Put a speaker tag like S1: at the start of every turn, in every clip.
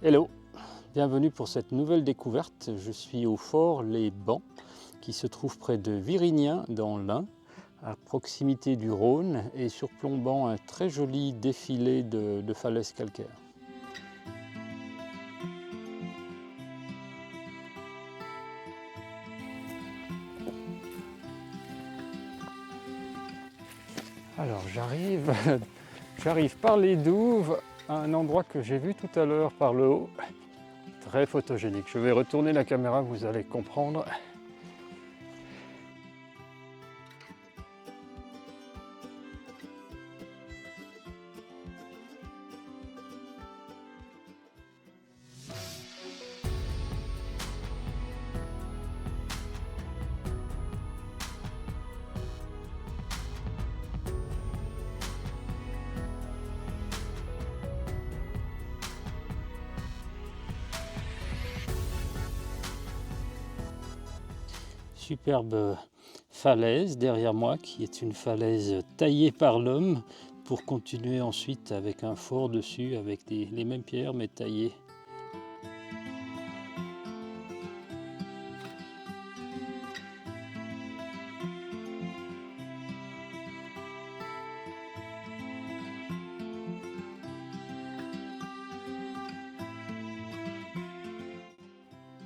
S1: Hello, bienvenue pour cette nouvelle découverte. Je suis au fort Les Bancs qui se trouve près de Virignin dans l'Ain, à proximité du Rhône et surplombant un très joli défilé de falaises calcaires. Alors j'arrive par les douves à un endroit que j'ai vu tout à l'heure par le haut. Très photogénique. Je vais retourner la caméra, vous allez comprendre. Superbe falaise derrière moi qui est une falaise taillée par l'homme pour continuer ensuite avec un fort dessus avec les mêmes pierres mais taillées.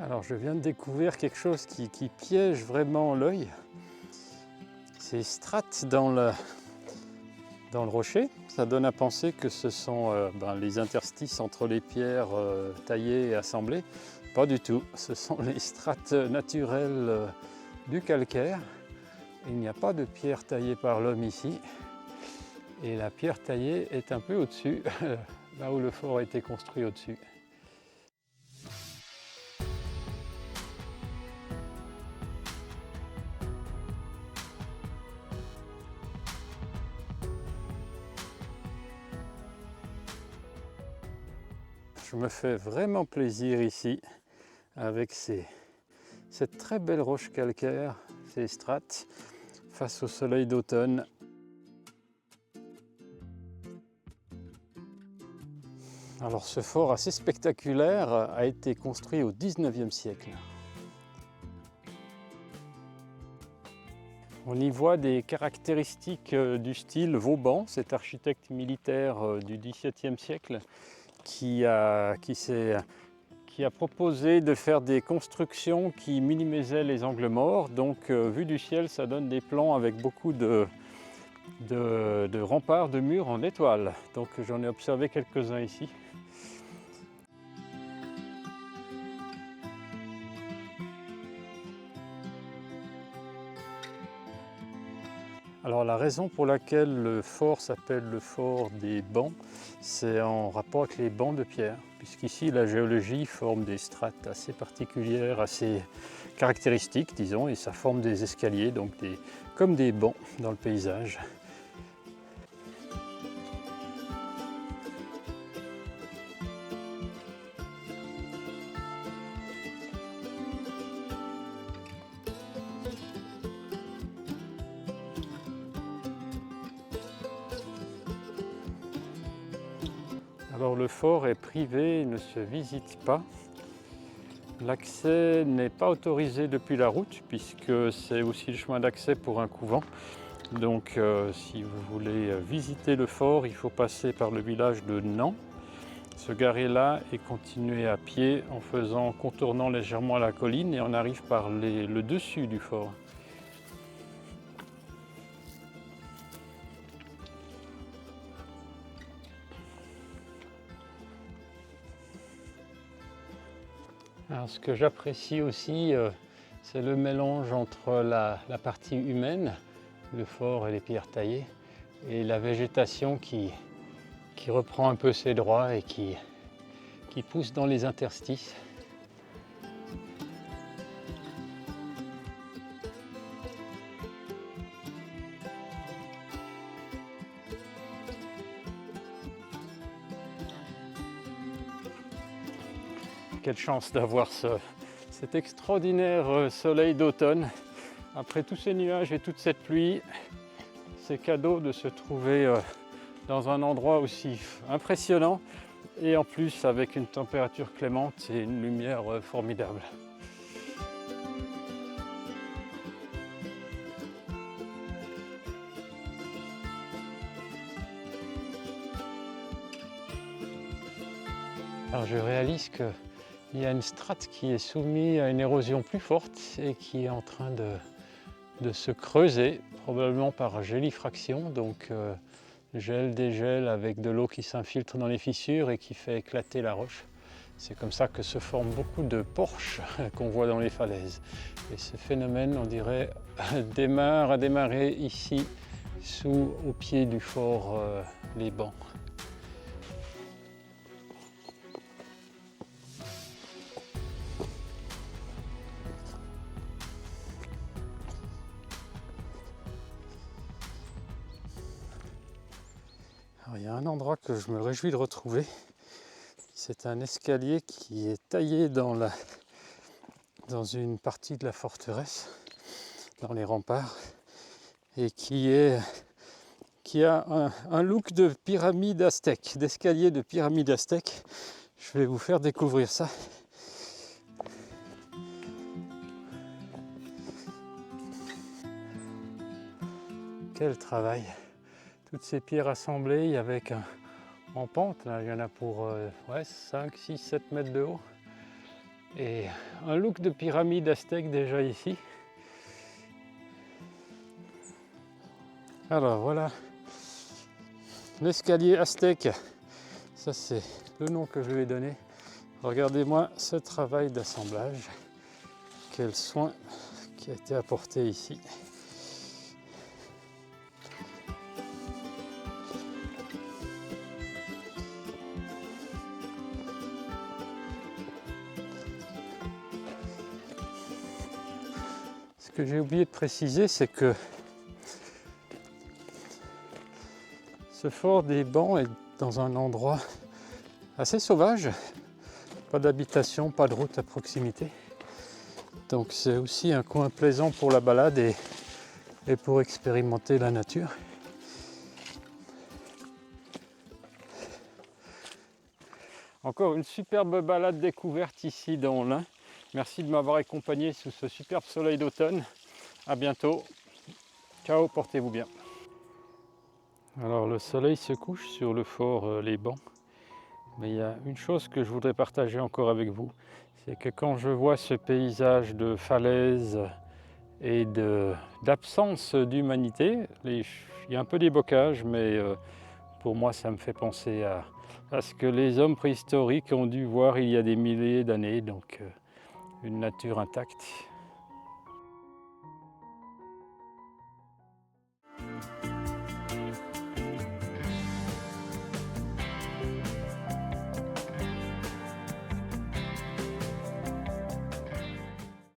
S1: Alors je viens de découvrir quelque chose qui piège vraiment l'œil. Ces strates dans le rocher, ça donne à penser que ce sont les interstices entre les pierres taillées et assemblées. Pas du tout, ce sont les strates naturelles du calcaire. Il n'y a pas de pierre taillée par l'homme ici. Et la pierre taillée est un peu au-dessus, là où le fort a été construit au-dessus. Je me fais vraiment plaisir ici avec cette très belle roche calcaire, ces strates, face au soleil d'automne. Alors ce fort assez spectaculaire a été construit au XIXe siècle. On y voit des caractéristiques du style Vauban, cet architecte militaire du XVIIe siècle qui a proposé de faire des constructions qui minimisaient les angles morts. Donc vu du ciel, ça donne des plans avec beaucoup de remparts, de murs en étoile. Donc j'en ai observé quelques-uns ici. Alors la raison pour laquelle le fort s'appelle le fort des Bancs, c'est en rapport avec les bancs de pierre, puisqu'ici la géologie forme des strates assez particulières, assez caractéristiques, disons, et ça forme des escaliers, donc comme des bancs dans le paysage. Alors le fort est privé, il ne se visite pas. L'accès n'est pas autorisé depuis la route puisque c'est aussi le chemin d'accès pour un couvent. Donc si vous voulez visiter le fort, il faut passer par le village de Nant, se garer là et continuer à pied en contournant légèrement la colline et on arrive par le dessus du fort. Alors, ce que j'apprécie aussi, c'est le mélange entre la partie humaine, le fort et les pierres taillées, et la végétation qui reprend un peu ses droits et qui pousse dans les interstices. Quelle chance d'avoir cet extraordinaire soleil d'automne. Après tous ces nuages et toute cette pluie, c'est cadeau de se trouver dans un endroit aussi impressionnant Et en plus avec une température clémente et une lumière formidable. Alors je réalise qu'il y a une strate qui est soumise à une érosion plus forte et qui est en train de se creuser, probablement par gélifraction, donc gel, dégel avec de l'eau qui s'infiltre dans les fissures et qui fait éclater la roche. C'est comme ça que se forment beaucoup de porches qu'on voit dans les falaises. Et ce phénomène, on dirait, a démarré ici, au pied du fort Les Bancs. Alors, il y a un endroit que je me réjouis de retrouver. C'est un escalier qui est taillé dans une partie de la forteresse, dans les remparts, et qui a un look de pyramide aztèque, d'escalier de pyramide aztèque. Je vais vous faire découvrir ça. Quel travail! Toutes ces pierres assemblées avec en pente, là, il y en a pour 5, 6, 7 mètres de haut. Et un look de pyramide aztèque déjà ici. Alors voilà, l'escalier aztèque, ça c'est le nom que je lui ai donné. Regardez-moi ce travail d'assemblage, quel soin qui a été apporté ici. Ce que j'ai oublié de préciser, c'est que ce fort des Bancs est dans un endroit assez sauvage, pas d'habitation, pas de route à proximité. Donc c'est aussi un coin plaisant pour la balade et pour expérimenter la nature. Encore une superbe balade découverte ici dans l'Ain. Merci de m'avoir accompagné sous ce superbe soleil d'automne. À bientôt. Ciao, portez-vous bien. Alors le soleil se couche sur le fort Les Bancs. Mais il y a une chose que je voudrais partager encore avec vous. C'est que quand je vois ce paysage de falaises et d'absence d'humanité, il y a un peu des bocages, mais pour moi ça me fait penser à ce que les hommes préhistoriques ont dû voir il y a des milliers d'années, donc une nature intacte.